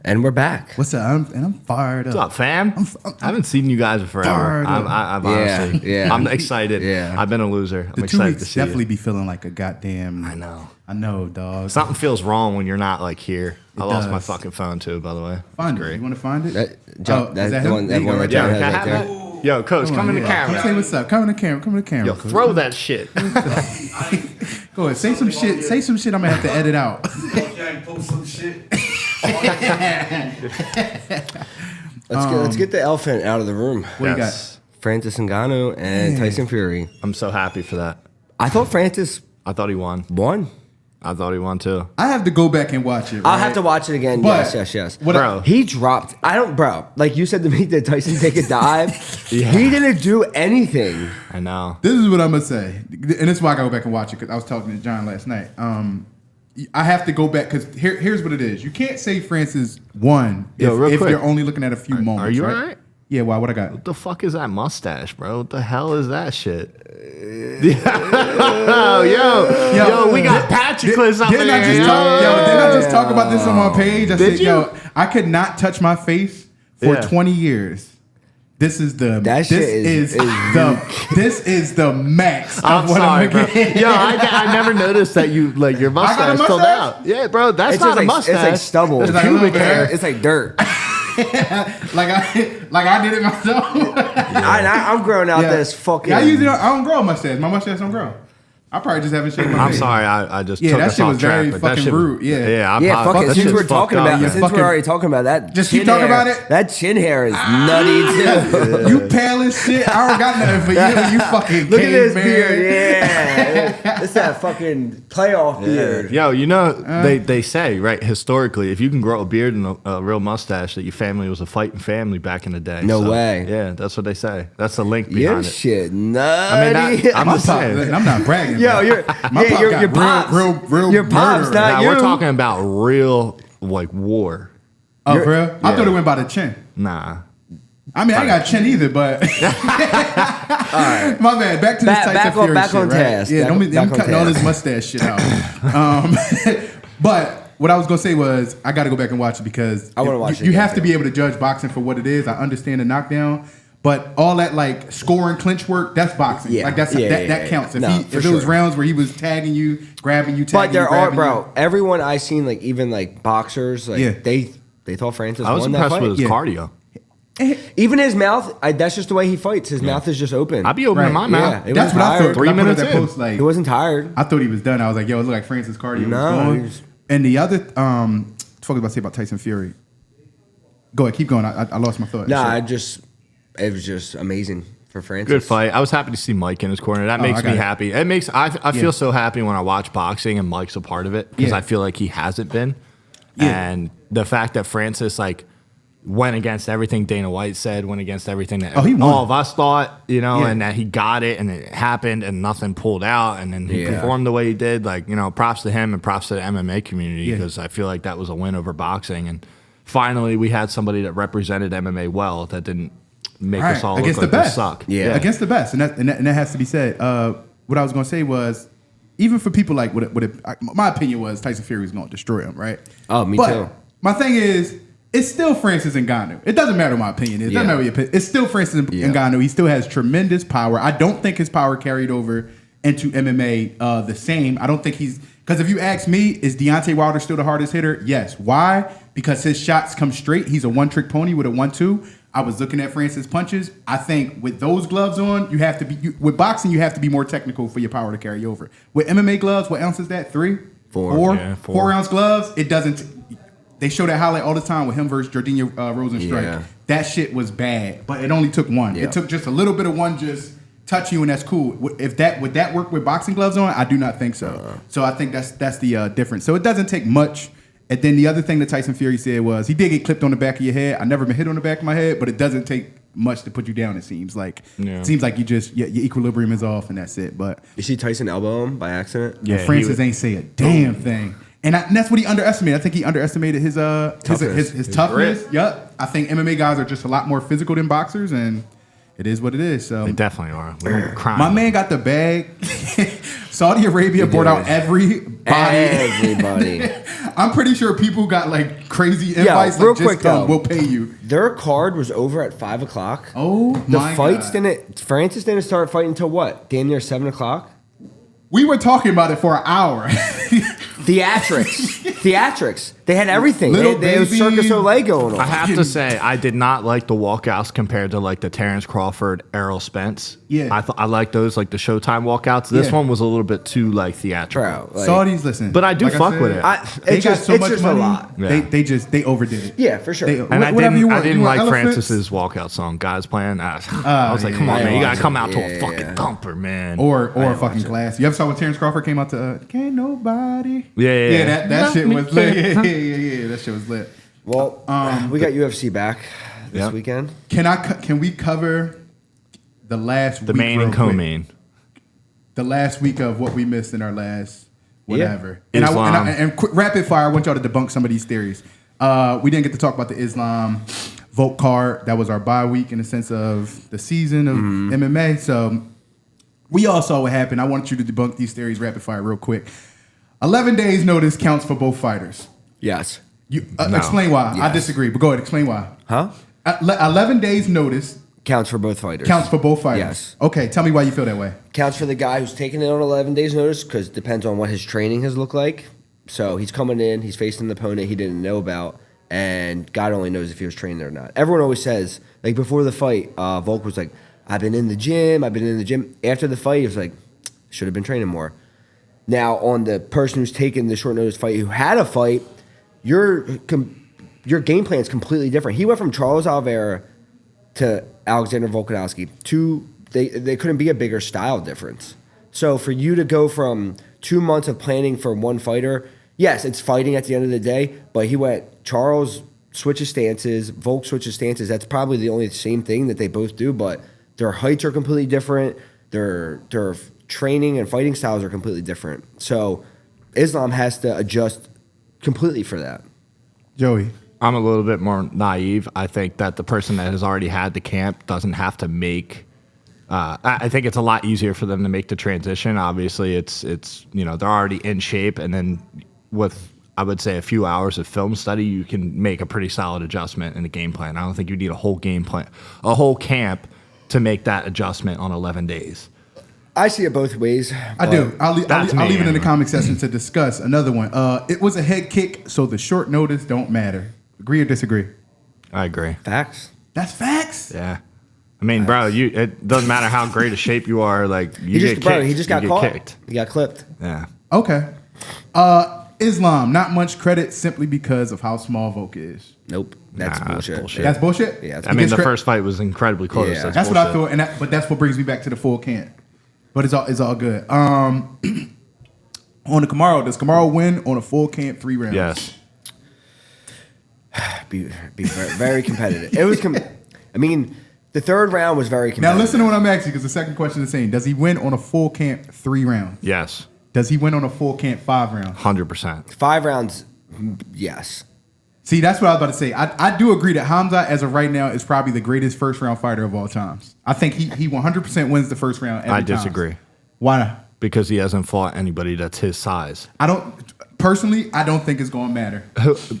And we're back. What's up? I'm fired up. What's up, fam? I haven't seen you guys in forever. I've honestly, I'm excited. Yeah. I've been a loser. I'm the 2 excited weeks to see definitely you. be feeling like a goddamn. I know, dog. Something feels wrong when you're not like here. I lost does. my fucking phone too, by the way. Find That's it. great. You want to find it? That's the one. That one right Yeah, there. can I Right have there. that? Yo, Coach, come in the camera. Come say what's up. Come in the camera. Come in the camera. Yo, throw that shit. Go ahead. Say some shit. Say some shit. I'm gonna have to edit out. Post some shit. Let's get the elephant out of the room. What you got? Francis Ngannou and Tyson Fury. I'm so happy for that. I thought Francis I thought he won. won. I thought he won too. I have to go back and watch it. Right? I'll have to watch it again. But Yes. Bro. He dropped. Like you said to me, did Tyson take a dive? He didn't do anything. I know. This is what I'm gonna say, and this is why I gotta go back and watch it because I was talking to John last night. I have to go back because here's what it is. You can't say Francis won if you're only looking at a few moments. Are you right? all right? Yeah, why? What I got? What the fuck is that mustache, bro? What the hell is that shit? Yo, we got Patroclus up Didn't I there. just talk about this on my page? I Did said, you? yo, I could not touch my face for 20 years. This is the this is the max of I'm what sorry, I'm bro. getting. Yo, I never noticed that you like your mustache mustache? still out. Yeah, bro, that's It's not just a like mustache. it's like stubble. It's like a pubic little hair. It's like dirt. like I did it myself. I'm growing out this fucking. Yeah, I don't grow a mustache. My mustache don't grow. I probably just haven't shaved my I'm face. sorry, I just took that us shit off was track. very but that fucking shit rude. Yeah. Fuck it. Since we're talking about Yeah, since we're already talking about that, Just chin keep talking hair, about it? That chin hair is nutty too. You pale as shit. I don't got nothing for you. You fucking Look at this caveman. beard. Yeah, it's that fucking playoff beard. Yo, you know they say right historically, if you can grow a beard and a real mustache, that your family was a fighting family back in the day. No way. Yeah, that's what they say. That's the link behind Your it. shit nutty. I mean, I'm My just pop, saying. I'm not bragging. Yo, bro. your pops. real Your pops, murderer. not Now you. we're talking about real like war. Oh, for real? I thought it went by the chin. Nah. I mean, I ain't got chin either, but my bad. Back to this Tyson Fury back shit, on right? task. Yeah, Back don't on cutting all task. this mustache shit out. But what I was gonna say was I got to go back and watch it because I wanna watch it You again, have to too. be able to judge boxing for what it is. I understand the knockdown. But all that like scoring clinch work, that's boxing. Yeah. Like that counts. If, No, if it was rounds where he was tagging you, grabbing you, tagging But there you, are, grabbing bro. Everyone I seen, like even like boxers, like they thought Francis I was won that impressed fight. with his cardio. Even his mouth, that's just the way he fights. His mouth is just open. I'd be opening my mouth. Yeah, it That's wasn't what I tired. thought. 3 When I put minutes up that in. post, like, He wasn't tired. I thought he was done. I was like, yo, it looked like Francis cardio was No, going. he was- And the other, what the fuck was I about to say about Tyson Fury? Go ahead, keep going. I lost my thought. Nah, Shit. it was just amazing for Francis. Good fight. I was happy to see Mike in his corner. That makes I got me it. happy. It makes I feel so happy when I watch boxing and Mike's a part of it because Yeah. I feel like he hasn't been. Yeah. And the fact that Francis like went against everything Dana White said, went against everything that he won. all of us thought, Yeah. and that he got it and it happened and nothing pulled out and then he Yeah. performed the way he did. Like, props to him and props to the MMA community Yeah. because I feel like that was a win over boxing. And finally we had somebody that represented MMA well that didn't make us all look against like the they best. suck. Yeah. Against the best, and that has to be said. What I was gonna say was, even for people like my opinion was Tyson Fury was gonna destroy him, right? Oh, me but too. My thing is, it's still Francis Ngannou. It doesn't matter what my opinion is. It doesn't matter what your opinion. It's still Francis Ngannou. He still has tremendous power. I don't think his power carried over into MMA the same. I don't think because if you ask me, is Deontay Wilder still the hardest hitter? Yes. Why? Because his shots come straight. He's a one-trick pony with a 1-2. I was looking at Francis' punches. I think with those gloves on, you have to be with boxing. You have to be more technical for your power to carry over. With MMA gloves, what ounce is that? 3, 4, Yeah, 4 ounce gloves. It doesn't. They show that highlight all the time with him versus Jordinho Rosenstrike. Yeah. That shit was bad, but it only took one. Yeah. It took just a little bit of one just touch you, and that's cool. Would that work with boxing gloves on? I do not think so. So I think that's the difference. So it doesn't take much. And then the other thing that Tyson Fury said was he did get clipped on the back of your head. I never been hit on the back of my head, but it doesn't take much to put you down. It seems like you just your equilibrium is off and that's it. But You see Tyson elbow him by accident? yeah, Francis ain't say a damn thing. And that's what he underestimated. I think he underestimated his toughness. Yup. I think MMA guys are just a lot more physical than boxers, and it is what it is. So They definitely are. We're crying. my man got the bag. Saudi Arabia brought out everybody. Everybody. I'm pretty sure people got like crazy invites. real Like, quick just come, though, we'll pay you. Their card was over at 5 o'clock. Oh The my fights God. didn't. Francis didn't start fighting until what? Damn near 7 o'clock. We were talking about it for an hour. Theatrics. They had everything. Little They was baby. Circus Soleil going on. I have to say, I did not like the walkouts compared to like the Terrence Crawford, Errol Spence. Yeah. I like those, like the Showtime walkouts. This Yeah. one was a little bit too like theatrical. Bro, like, Saudis, listen. But I do like fuck said, with it. They it's got just, so it's much just money. a lot. Yeah. They overdid it. Yeah, for sure. And I whatever you want. didn't You want like elephants? Francis's walkout song, "Guys Playing." I was like, "Come on, yeah, man, you yeah. gotta come out to Yeah, a fucking yeah. thumper, man." Or I a didn't fucking watch it. class. You ever saw when Terrence Crawford came out to Can't Nobody? Yeah. That shit was lit. Yeah. That shit was lit. Well, we got UFC back this Yeah. weekend. Can we cover the last The week main real and quick? co-main. The last week of what we missed in our last whatever. Yeah. And Islam. and quick, rapid fire, I want y'all to debunk some of these theories. We didn't get to talk about the Islam vote card. That was our bye week in the sense of the season of MMA. So we all saw what happened. I want you to debunk these theories rapid fire real quick. 11 days notice counts for both fighters. Yes. You No. explain why. I Yes. disagree, but go ahead, explain why. Huh? 11 days notice Counts for both fighters. counts for both fighters. Yes. Okay, tell me why you feel that way. Counts for the guy who's taking it on 11 days notice because it depends on what his training has looked like. So he's coming in, he's facing an opponent he didn't know about, and God only knows if he was trained or not. Everyone always says, like before the fight, Volk was like, I've been in the gym. After the fight, he was like, should have been training more. Now, on the person who's taking the short notice fight who had a fight, your game plan is completely different. He went from Charles Oliveira to Alexander Volkanovski. They couldn't be a bigger style difference. So for you to go from 2 months of planning for one fighter, yes, it's fighting at the end of the day, but he went Charles switches stances, Volk switches stances. That's probably the only same thing that they both do, but their heights are completely different. Their training and fighting styles are completely different. So Islam has to adjust completely for that. Joey. I'm a little bit more naive. I think that the person that has already had the camp doesn't have to make. I think it's a lot easier for them to make the transition. Obviously, it's they're already in shape, and then with I would say a few hours of film study, you can make a pretty solid adjustment in the game plan. I don't think you need a whole game plan, a whole camp to make that adjustment on 11 days. I see it both ways. I do. I'll leave That's it me, in the anyway. comment section to discuss another one. It was a head kick, so the short notice don't matter. Agree or disagree? I agree. Facts. That's facts. Yeah. I mean, bro, it doesn't matter how great a shape you are. Like you get kicked, He just got you caught. get kicked. He got clipped. Yeah. Okay. Islam, not much credit simply because of how small Volk is. Nope. That's Nah, that's bullshit. bullshit. That's bullshit? Yeah, I mean, the first fight was incredibly close. Yeah. That's what I bullshit. feel, but that's what brings me back to the full camp. But it's all good. On the Kamaru, does Kamaru win on a full camp 3 rounds? Yes. Be very, very competitive. It was. I mean, the third round was very Now competitive. listen to what I'm asking, because the second question is saying, does he win on a full camp 3 rounds? Yes. Does he win on a full camp 5 rounds? 100%. 5 rounds. Yes. See, that's what I was about to say. I do agree that Hamza, as of right now, is probably the greatest first round fighter of all times. I think he 100% wins the first round every I time. disagree. Why not? Because he hasn't fought anybody that's his size. I don't think it's going to matter.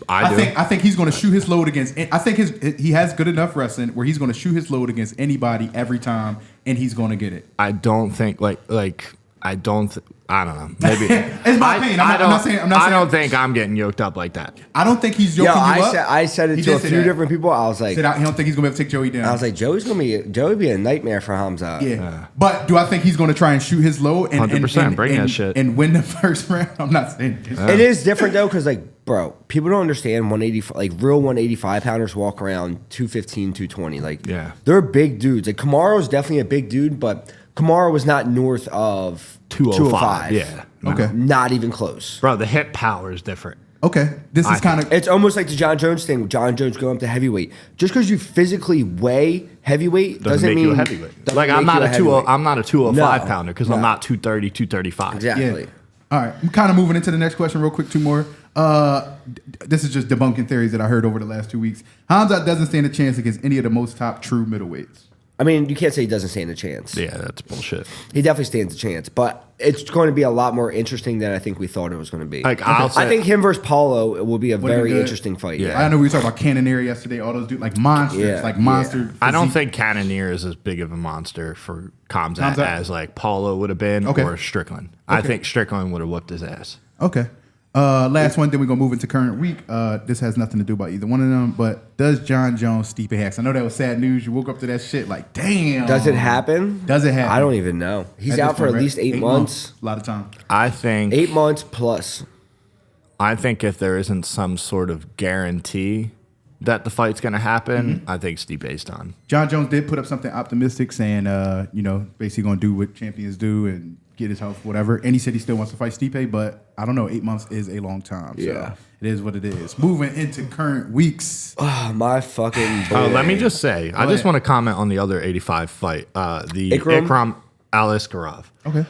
I do. I think he's going to shoot his load against. I think he has good enough wrestling where he's going to shoot his load against anybody every time, and he's going to get it. I don't think I don't know. Maybe It's my opinion. I'm not saying. I don't think I'm getting yoked up like that. I don't think he's yoking Yeah, you up. I said it He to a did say few that. different people. I was like, He don't think he's going to be able to take Joey down. I was like, Joey be a nightmare for Hamza. Yeah. But do I think he's going to try and shoot his load and 100%, bring that shit. and win the first round? I'm not saying this. It is different though, because like, bro, people don't understand 180. Like real 185 pounders walk around 215, 220. Like, Yeah. they're big dudes. Like Kamaru's definitely a big dude, but Kamaru was not north of 205. Yeah. No. Okay. Not even close. Bro, the hip power is different. Okay. This is kind of. It's almost like the John Jones thing. John Jones going up to heavyweight. Just because you physically weigh heavyweight Doesn't make mean you a heavyweight. doesn't Like I'm make not you a heavyweight. I'm not a 205 No. pounder because No. I'm not 230, 235. Exactly. Yeah. All right. I'm kind of moving into the next question real quick. 2 more. This is just debunking theories that I heard over the last 2 weeks. Hamza doesn't stand a chance against any of the most top true middleweights. I mean, you can't say he doesn't stand a chance. Yeah, that's bullshit. He definitely stands a chance, but it's going to be a lot more interesting than I think we thought it was going to be. Like, I think him versus Paulo will be a very good. interesting fight. Yeah. I know we were talking about Cannoneer yesterday. All those dudes like monsters, Yeah. like monster. I don't physique. think Cannoneer is as big of a monster for Kamzat Kamzat? as like Paulo would have been Okay. or Strickland. I think Strickland would have whooped his ass. Okay. Last one, then we're gonna move into current week. This has nothing to do about either one of them. But does John Jones Stipe Hacks? I know that was sad news. You woke up to that shit like, damn. Does it happen? Does it happen? I don't even know. He's At out this for point, at right? least 8 months. A lot of time. I think 8 months plus. I think if there isn't some sort of guarantee that the fight's going to happen, I think Stipe's done. John Jones did put up something optimistic, saying, basically gonna do what champions do and get his health, whatever. And he said he still wants to fight Stipe, but I don't know. 8 months is a long time. So Yeah. it is what it is. Moving into current weeks. Oh, my fucking boy. Let me just say, I just ahead. want to comment on the other 85 fight, the Ikram? Ikram Aliskarov. Okay.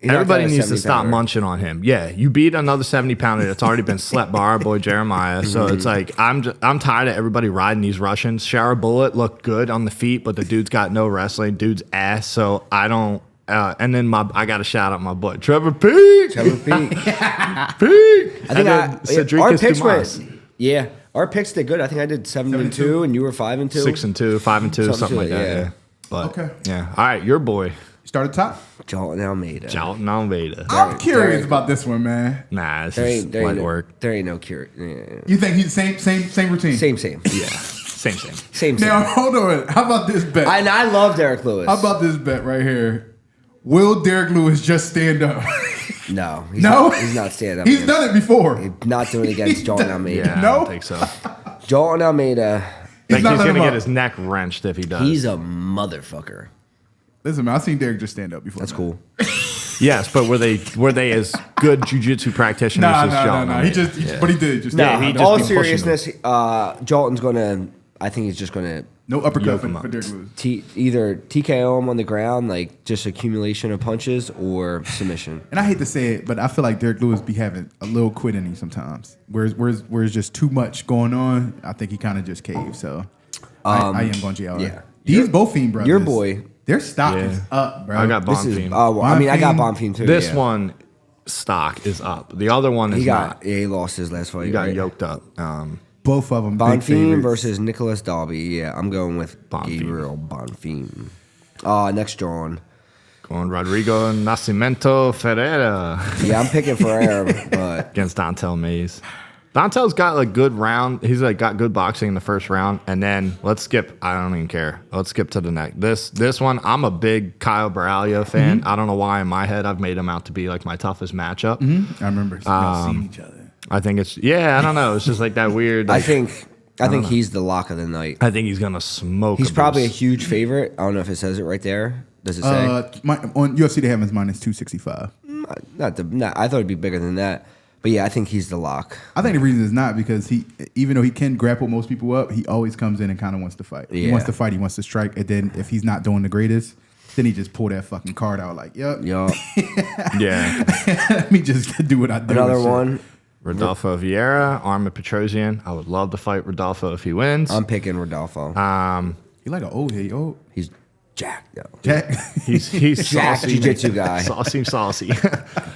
He knocked Everybody out a needs to 70 stop pounder. munching on him. Yeah, you beat another 70-pounder that's already been slept by our boy Jeremiah. So it's like I'm tired of everybody riding these Russians. Shara Bullet looked good on the feet, but the dude's got no wrestling. Dude's ass. So I don't. And then I got to shout out my boy Trevor Peak. Trevor Peak. Peak. I think our Cedricus picks Dumas. went. Yeah, our picks did good. I think I did 7-2, and you were 5-2. 6-2, 5-2, something like to it, that. yeah. Yeah. But Okay. yeah. All right, your boy Start at the top. Jailton Almeida. Jailton Almeida. I'm curious Derrick. about this one, man. Nah, it's There just ain't, there, light ain't no, work. there ain't no cure. Yeah. You think he's same routine? Same. Yeah, same. Same. Now hold on. How about this bet? And I love Derrick Lewis. How about this bet right here? Will Derrick Lewis just stand up? No. He's No? Not, he's not standing up. He's against- done it before. Not doing it against Jailton Almeida. Yeah, I No? don't think so. Jailton Almeida, Like not he's letting gonna him get up. his neck wrenched if he does. he's a motherfucker. Listen, man, I've seen Derrick just stand up before. That's man. cool. Yes, but were they as good jujitsu practitioners as Jailton? No. He just, but he did. Just No, stand he up. just all be pushing seriousness, Jailton's gonna. I think he's just gonna No uppercut Yoke for him up. Derrick Lewis. either TKO him on the ground, like just accumulation of punches, or submission. And I hate to say it, but I feel like Derrick Lewis be having a little quit in him sometimes. Whereas just too much going on, I think he kind of just caves. So I am going JR. yeah. These Bonfim brothers. Your boy. Their stock Yeah. is up, bro. I got This is. Bonfim. Well, I mean, I got Bonfim. Bonfim too. This yeah. one stock is up. The other one is he got. not. Yeah, he lost his last fight. He got right? yoked up. Both of them. Big Bonfim favorites. versus Nicolas Dalby. Yeah, I'm going with Bonfim. Gabriel Bonfim. Next drawn. Going Rodrigo Nascimento Ferreira Yeah, I'm picking Ferreira, but against Dontel Mays. Dontel's got like good round. He's like got good boxing in the first round, and then let's skip. I don't even care. Let's skip to the next. This one. I'm a big Caio Borralho fan. I don't know why in my head I've made him out to be like my toughest matchup. I remember y'all seeing each other. I think it's I don't know. It's just like that weird. I Like, think he's the lock of the night. I think he's gonna smoke. He's probably a beast. huge favorite. I don't know if it says it right there. Does it say? On UFC they have him as minus 265. Not. I thought it'd be bigger than that. But yeah, I think he's the lock. I think the reason is not because he, even though he can grapple most people up, he always comes in and kind of wants to fight. He Yeah. wants to fight. He wants to strike. And then if he's not doing the greatest, then he just pull that fucking card out like, yep. Yo, Yeah. Let me just do what I do. another and shit. one. Rodolfo Vieira, Armen Petrosyan. I would love to fight Rodolfo if he wins. I'm picking Rodolfo. He like an old head. Oh, He's jacked, yo. Jack. He's Jack saucy. jiu-jitsu guy. Saucy.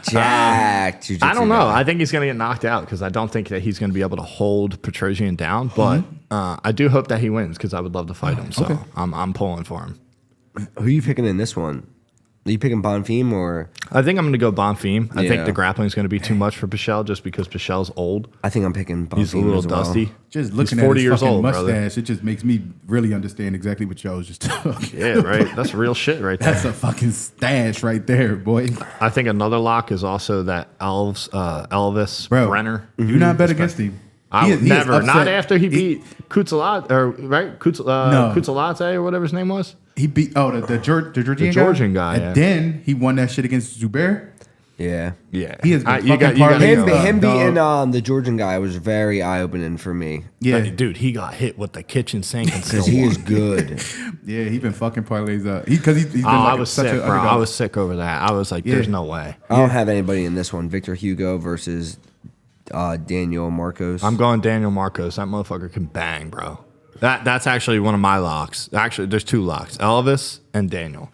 Jacked. jiu-jitsu I don't know. guy. I think he's going to get knocked out because I don't think that he's going to be able to hold Petrosyan down. But I do hope that he wins because I would love to fight him. So I'm pulling for him. Who are you picking in this one? Are you picking Bonfim or? I think I'm going to go Bonfim. I think Yeah. the grappling is going to be too much for Pichel just because Pichel's old. I think I'm picking Bonfim. He's a little as well. dusty. Just He's looking 40 at his years fucking old, mustache, brother. it just makes me really understand exactly what y'all was just talking. Yeah, right. That's real shit right there. That's a fucking stash right there, boy. I think another lock is also that Elvis Bro, Brener. do not bet against him. I He would is- he is never. Not upset. after he beat Kutsalat, or right? Kutsalate or whatever his name was. He beat the Georgian guy, and yeah. then he won that shit against Zubair. Yeah. Yeah, He has been you got fucking parlaying Him, Yo, him dog. beating the Georgian guy was very eye opening for me Yeah, dude. He got hit with the kitchen sink and still because he won. is good. yeah, he been fucking parlays up. Because he's been Oh, like I was such sick, a bro. underdog. I was sick over that. I was like, "There's no way." I don't have anybody in this one. Victor Hugo versus Daniel Marcos. I'm going Daniel Marcos. That motherfucker can bang, bro. That's actually one of my locks. Actually, there's 2 locks: Elvis and Daniel.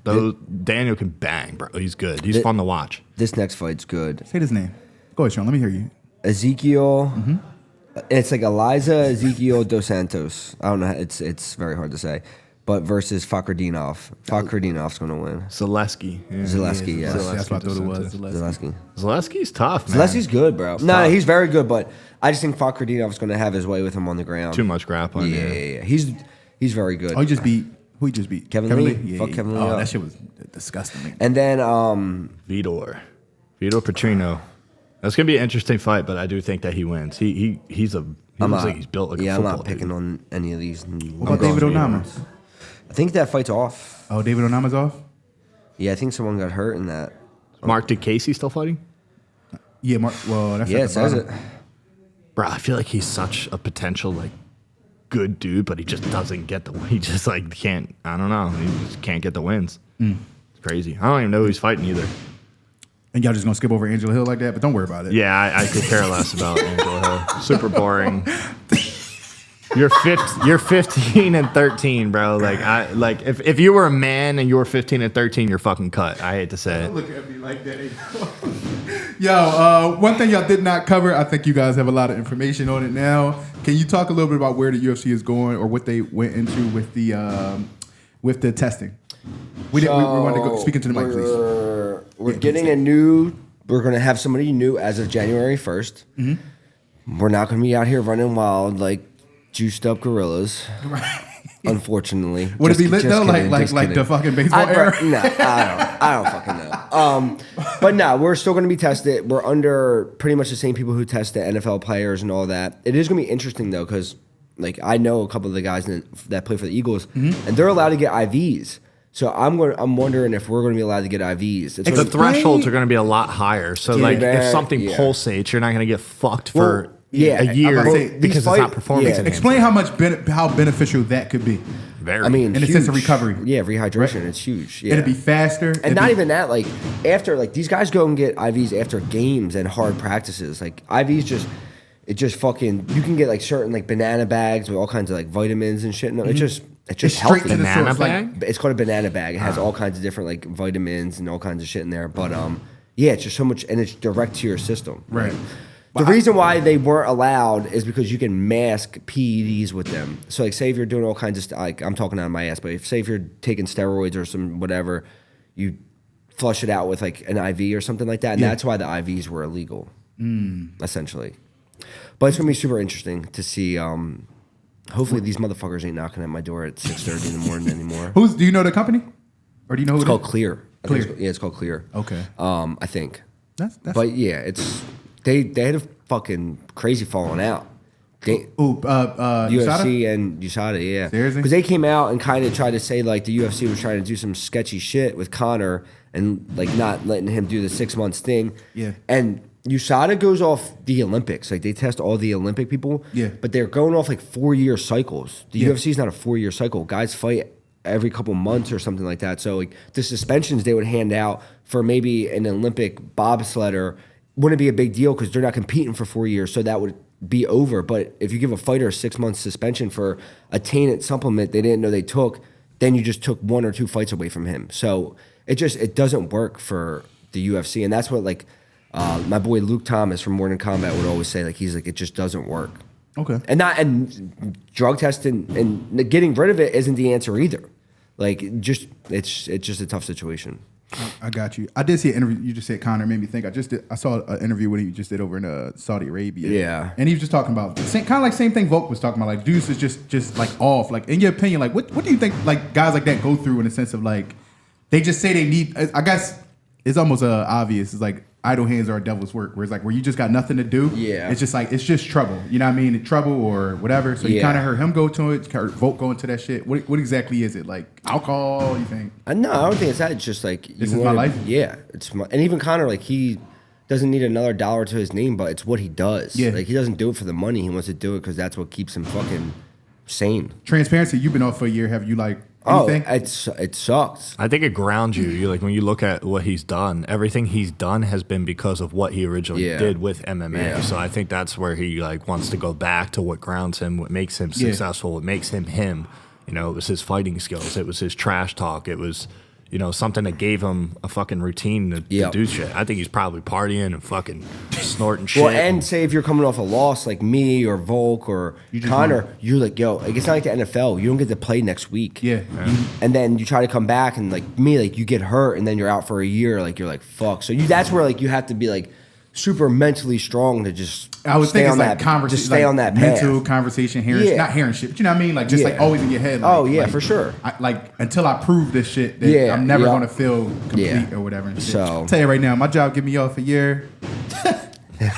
Daniel can bang, bro. He's good. He's fun to watch. This next fight's good. Say his name. Go ahead, Sean. Let me hear you. Ezekiel. It's like Ezekiel Dos Santos. I don't know. It's very hard to say. But versus Fakhretdinov. Fakhretdinov's going to win. Zaleski. Yeah. Zaleski, yeah. That's what I thought it was. Zaleski. Zaleski's tough, man. Zaleski's good, bro. No, he's very good, but I just think Fakhretdinov's going to have his way with him on the ground. Too much grappling. Yeah. He's very good. Oh, he just beat. Who he just beat? Kevin Lee. Yeah, Fuck Kevin Lee Oh, up. that shit was disgusting. And then Vitor Petrino. That's gonna be an interesting fight, but I do think that he wins. He looks like he's built like a football. I'm not picking on any of these. What about David Onama? I think that fight's off. Oh, David Onama's off? Yeah, I think someone got hurt in that. Mark, did Casey still fighting? Yeah, Mark. Well, that's Yeah, at it the says bottom. it. Bro, I feel like he's such a potential like good dude, but he just doesn't get the. He just like can't. I don't know. He just can't get the wins. It's crazy. I don't even know who he's fighting either. And y'all just gonna skip over Angela Hill like that? But don't worry about it. Yeah, I could care less about Angela Hill. Super boring. You're 15 and 13, bro. Like if you were a man and you were 15 and 13, you're fucking cut. I hate to say it. Look at me like that. Yo, one thing y'all did not cover, I think you guys have a lot of information on it now. Can you talk a little bit about where the UFC is going or what they went into with the testing? We wanted to go speak into the mic, please. We're getting we're going to have somebody new as of January 1st. We're not going to be out here running wild like juiced up gorillas. Unfortunately. Would it be Just- lit just though, kidding, like just the kidding. fucking baseball era? No, I don't fucking know. But no, we're still going to be tested. We're under pretty much the same people who test the NFL players and all that. It is going to be interesting though, because like I know a couple of the guys that play for the Eagles, and they're allowed to get IVs. So I'm wondering if we're going to be allowed to get IVs. It's The gonna- thresholds are going to be a lot higher. So, Yeah, like, if that- something yeah. pulsates, you're not going to get fucked for yeah, a year I'm about to say, because these it's not fight- performance. yeah. enhancing. Explain how beneficial that could be. Very. I mean, In the sense of huge. recovery. Yeah, rehydration. It's huge. Yeah. It'd be faster. And not even that, like after like these guys go and get IVs after games and hard practices. Like IVs it just fucking you can get like certain like banana bags with all kinds of like vitamins and shit. No, it's just It's straight healthy. to the Banana source. Like, bag? It's called a banana bag. It has all kinds of different like vitamins and all kinds of shit in there. But yeah, it's just so much and it's direct to your system. Right. The reason why they weren't allowed is because you can mask PEDs with them. So, like, say if you're doing all kinds of like I'm talking out of my ass, but say if you're taking steroids or some whatever, you flush it out with like an IV or something like that, and that's why the IVs were illegal, essentially. But it's gonna be super interesting to see. Hopefully, these motherfuckers ain't knocking at my door at 6:30 in the morning anymore. do you know the company? Or do you know who It's it called is? Clear. I think Clear. it's called Clear. Okay. I think. That's But yeah, it's they had a fucking crazy falling out. USADA? UFC and USADA, yeah. Seriously? Because they came out and kind of tried to say like the UFC was trying to do some sketchy shit with Conor and like not letting him do the 6 months thing. Yeah. And USADA goes off the Olympics. Like they test all the Olympic people. Yeah. But they're going off like 4-year cycles. The Yeah. UFC is not a 4-year cycle. Guys fight every couple months or something like that. So like the suspensions they would hand out for maybe an Olympic bobsledder wouldn't be a big deal because they're not competing for 4 years. So that would be over. But if you give a fighter a 6 month suspension for a tainted supplement they didn't know they took, then you just took 1 or 2 fights away from him. So it doesn't work for the UFC. And that's what like my boy Luke Thomas from Morning Combat would always say. Like he's like, it just doesn't work. Okay. And drug testing and getting rid of it isn't the answer either. Like it's just a tough situation. I got you. I did see an interview. You just said Conor made me think. I saw an interview with him you just did over in Saudi Arabia. Yeah. And he was just talking about kind of like same thing Volk was talking about. Like Deuce is just like off. Like in your opinion, like what do you think like guys like that go through in the sense of like they just say they need? I guess it's almost obvious. It's like idle hands are a devil's work. Where it's like where you just got nothing to do. Yeah. It's just like it's just trouble. You know what I mean? Trouble or whatever. So you Yeah. kind of heard him go to it. Heard Volk go into that shit. What exactly is it? Like alcohol? You think? No, I don't think it's that. It's just like This is my life? Yeah, and even Conor, like he doesn't need another dollar to his name, but it's what he does. Yeah. Like he doesn't do it for the money. He wants to do it because that's what keeps him fucking sane. Transparency. You've been off for a year. Have you like? Anything? It sucks. I think it grounds you. You like when you look at what he's done. Everything he's done has been because of what he originally did with MMA. Yeah. So I think that's where he like wants to go back to what grounds him, what makes him successful, what makes him him. You know, it was his fighting skills. It was his trash talk. It was, you know, something that gave him a fucking routine to do shit. I think he's probably partying and fucking snorting shit. Well, and say if you're coming off a loss like me or Volk or Connor, you're like, yo, like, it's not like the NFL. You don't get to play next week. Yeah. And then you try to come back and like me, like you get hurt and then you're out for a year. Like you're like, fuck. So that's where like you have to be like super mentally strong to just I would stay think on it's like that, conversation, just stay like on that path. mental conversation, hearing, not hearing shit, but you know what I mean? Like just like always in your head. Like, for sure. Like until I prove this shit, that I'm never gonna feel complete or whatever. And shit. So I'll tell you right now, my job give me off a year. Ain't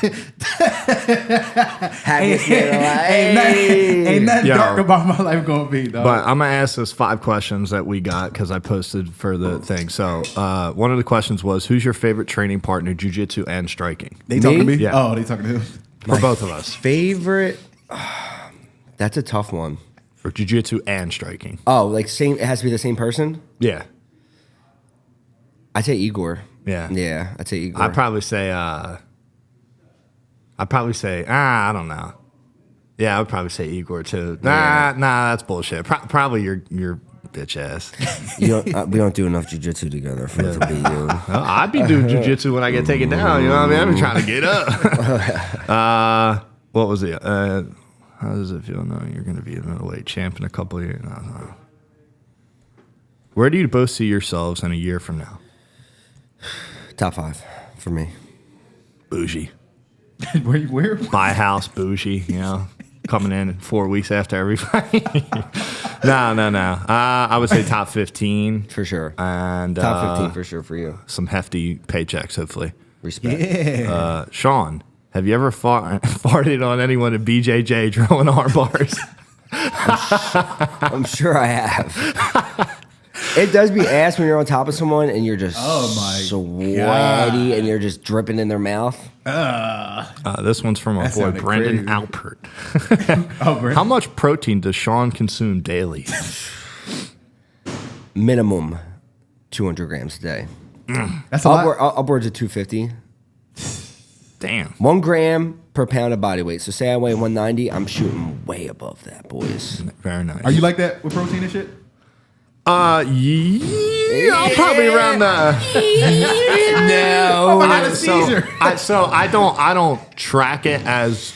nothing dark about my life gonna be, dog. But I'm gonna ask us 5 questions that we got because I posted for the thing. So one of the questions was, who's your favorite training partner, jiu-jitsu and striking? They talking to me? Yeah. Oh, they talking to him. For both of us. Favorite? That's a tough one. For jiu-jitsu and striking. Oh, like same? It has to be the same person. Yeah. I'd say Igor. Yeah. I'd say Igor. I'd probably say I don't know. Yeah, I would probably say Igor too. Nah, that's bullshit. Probably your bitch ass. We don't do enough jiu-jitsu together for it to be you. Well, I'd be doing jiu-jitsu when I get taken down. You know what I mean? I've been trying to get up. What was it? How does it feel knowing you're going to be a middleweight champ in a couple of years? No. Where do you both see yourselves in a year from now? Top 5 for me. Bougie. Where? Buy a house, bougie, you know, coming in 4 weeks after every fight. No. I would say top 15. For sure. And top 15 for sure for you. Some hefty paychecks, hopefully. Respect. Yeah. Sean, have you ever farted on anyone at BJJ drilling arm bars? I'm sure I have. It does be ass when you're on top of someone and you're just sweaty and you're just dripping in their mouth. This one's from our boy Brendan crazy. Alpert. Brendan. How much protein does Sean consume daily? Minimum 200 grams a day. That's a lot. Upwards of 250. Damn. 1 gram per pound of body weight. So say I weigh 190, I'm shooting way above that, boys. Very nice. Are you like that with protein and shit? Yeah, I'm probably around the. No, I had a seizure. I don't track it as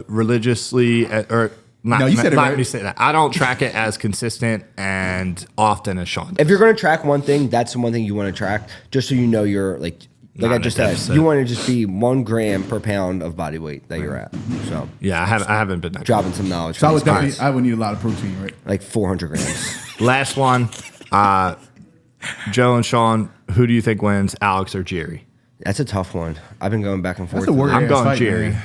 religiously or not. No, you said it let right. me say that. I don't track it as consistent and often as Sean does. If you're going to track one thing, that's the one thing you want to track, just so you know you're like Not I in a just said, deficit. you want to just be 1 gram per pound of body weight that you're at. So Yeah, I haven't been that. dropping some knowledge. So I from would these guys. I would need a lot of protein, right? Like 400 grams. Last one. Joe and Sean, who do you think wins, Alex or Jerry? That's a tough one. I've been going back and forth. That's a warrior I'm ass going fight, Jerry. man.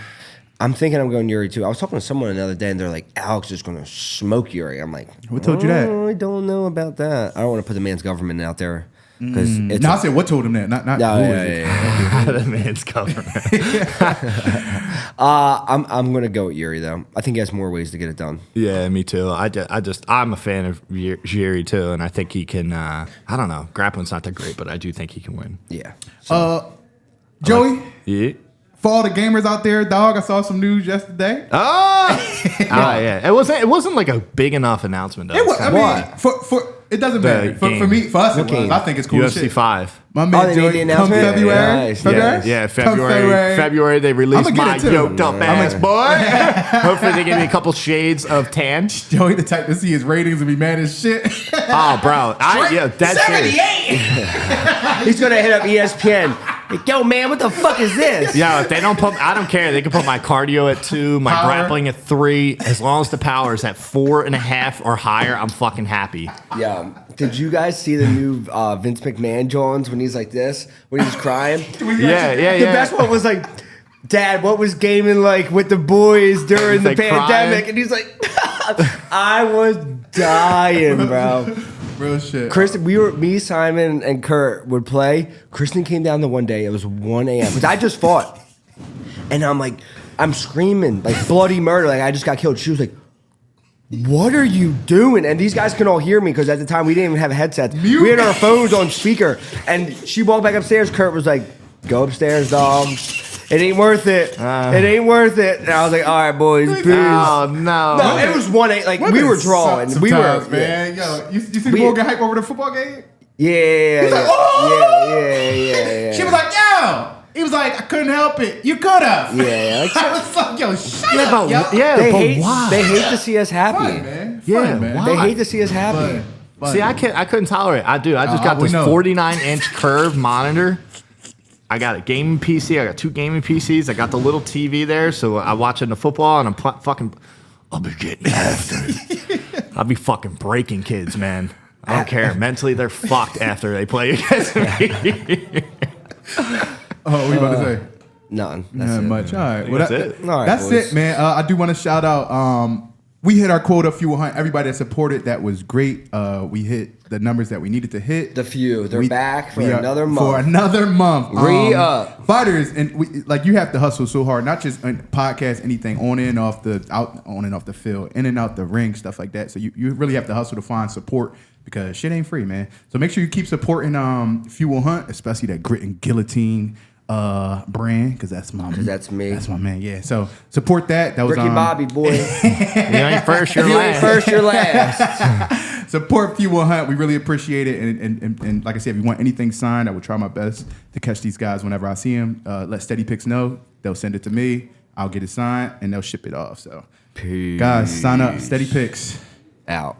I'm thinking I'm going Yuri too. I was talking to someone the other day and they're like, Alex is going to smoke Yuri. I'm like, What told you that? I don't know about that. I don't want to put the man's government out there. Because it's No, I said what told him that, not who is it. The man's government. I'm going to go with Yuri though. I think he has more ways to get it done. Yeah, me too. I'm a fan of Jerry too, and I think he can. I don't know, grappling's not that great, but I do think he can win. Yeah. Joey, Yeah. for all the gamers out there, dog, I saw some news yesterday. Yeah. It wasn't like a big enough announcement though. It was, I What? mean, for it doesn't matter. For game. me, for us, it What game? was. I think it's cool as UFC shit. 5. My Oh, man they Joey, made the come announcement? February. Nice. February? Yeah, Come February they released I'ma get my it too. yoked up ass boy. Hopefully they give me a couple shades of tan. Joey, the type to see his ratings and be mad as shit. Oh, bro. That's serious. He's going to hit up ESPN. Like, yo, man, what the fuck is this? Yeah, if they don't put, I don't care. They can put my cardio at 2, my Power. grappling at 3. As long as the power is at 4.5 or higher, I'm fucking happy. Yeah. Did you guys see the new Vince McMahon Jones when he's like this, when he's crying? Yeah. The best one was like, Dad, what was gaming like with the boys during He's the like pandemic? crying. And he's like, I was dying, bro. Real shit. Kristen, me, Simon, and Kurt would play. Kristen came down the one day. It was 1 a.m. because I just fought, and I'm like, I'm screaming like bloody murder, like I just got killed. She was like, what are you doing? And these guys can all hear me because at the time we didn't even have headsets. Mute. We had our phones on speaker. And she walked back upstairs. Kurt was like, go upstairs, dog. It ain't worth it. It ain't worth it. And I was like, all right, boys, peace. Oh, no. No, it was 1-8. Like, we were drawing. We were. Man. Yo, you see the boy get hype over the football game? Yeah. He's like, oh! Yeah. She was like, yo. He was like, I couldn't help it. You could have. Yeah. Like, I was like, yo, shut up, yo. Why? They hate to see us happy. Fun, man. Yeah, Fun, man. why? They hate to see us happy. But See, I couldn't tolerate it. I just got this 49-inch curved monitor. I got a gaming PC. I got 2 gaming PCs. I got the little TV there, so I'm watching the football, and I'll be getting after it. I'll be fucking breaking kids, man. I don't care. Mentally, they're fucked after they play against me. what are you about to say? Nothing. Not much. All right. Well, That's it. All right, that's boys. it, man. I do want to shout out. We hit our quota, Fuel Hunt. Everybody that supported, that was great. We hit the numbers that we needed to hit. The few. They're back for another month. For another month. Re-up. Fighters, and you have to hustle so hard, not just on podcast, anything on and off the field, in and out the ring, stuff like that. So you really have to hustle to find support because shit ain't free, man. So make sure you keep supporting Fuel Hunt, especially that Grit and Guillotine brand, because that's my me. That's my man. Yeah. So support that. That was Ricky Bobby, boy. You ain't first, you're If you ain't last. first, you're last. Support Fuel Hunt. We really appreciate it. And like I said, if you want anything signed, I will try my best to catch these guys whenever I see them. Let Steady Picks know. They'll send it to me. I'll get it signed and they'll ship it off. So, Peace. guys, sign up. Steady Picks. Out.